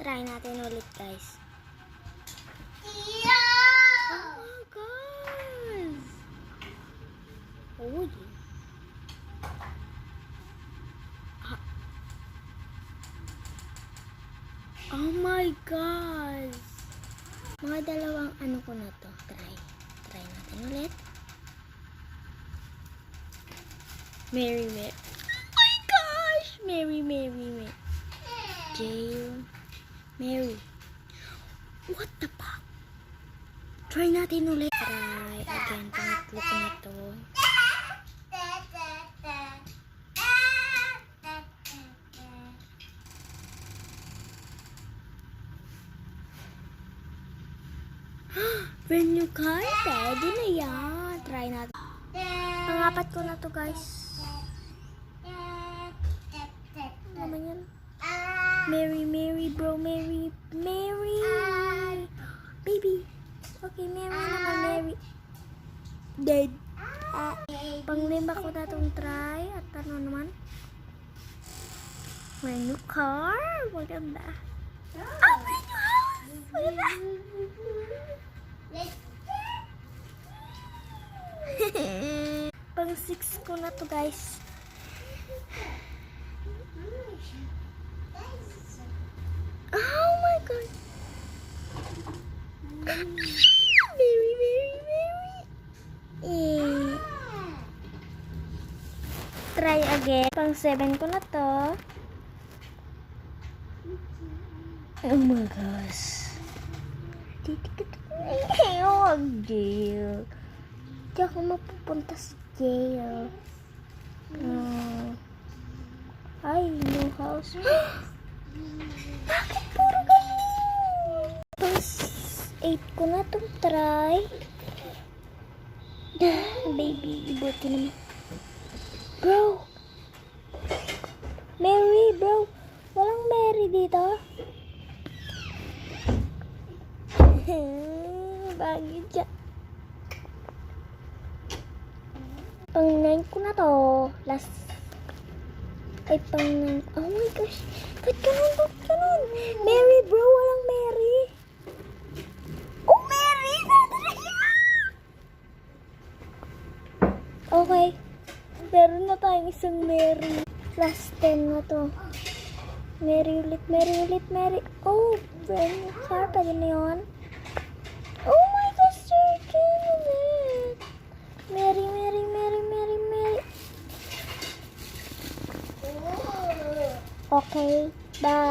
Try natin ulit, guys. Yeah! Oh my God! Oh, yeah. Oh my God! Mga dalawang ano ko na to. Try natin ulit. Mary. Oh my gosh! Mary. Jail. Mary. What the fuck? Try natin ulit. Try again. Pangatlo ko na to. Brand new card. Pwede na yan. Try natin. Pangapat ko na to, guys. Ano naman yan? Mary, bro. Mary. Baby. Okay, Mary naman. Mary. Dead. Panglima ko na itong try. At ano naman? Brand new car. Maganda. Brand new house. Maganda. Pang 6 ko na to, guys. Oh my God. Mary. Try again. Pang 7 ko na to. Oh my gosh. Huwag jail. Hindi ako mapupunta sa jail. Ay, new house. Bakit puro ganyan? Pang 8 ko na itong try. Baby, ibuti naman. Bro! Mary, bro! Walang Mary dito. Bagay siya. Pang 9 ko na to. Last. Ay, pang 9. Oh my gosh. Ba't ganun? Mary, bro. Walang Mary. Oh, Mary! Okay. Meron na tayong isang Mary. Last 10 na to. Mary ulit. Oh, brand new car. Pwede na yun. Oh my gosh, searching ulit. Mary. Okay, bye.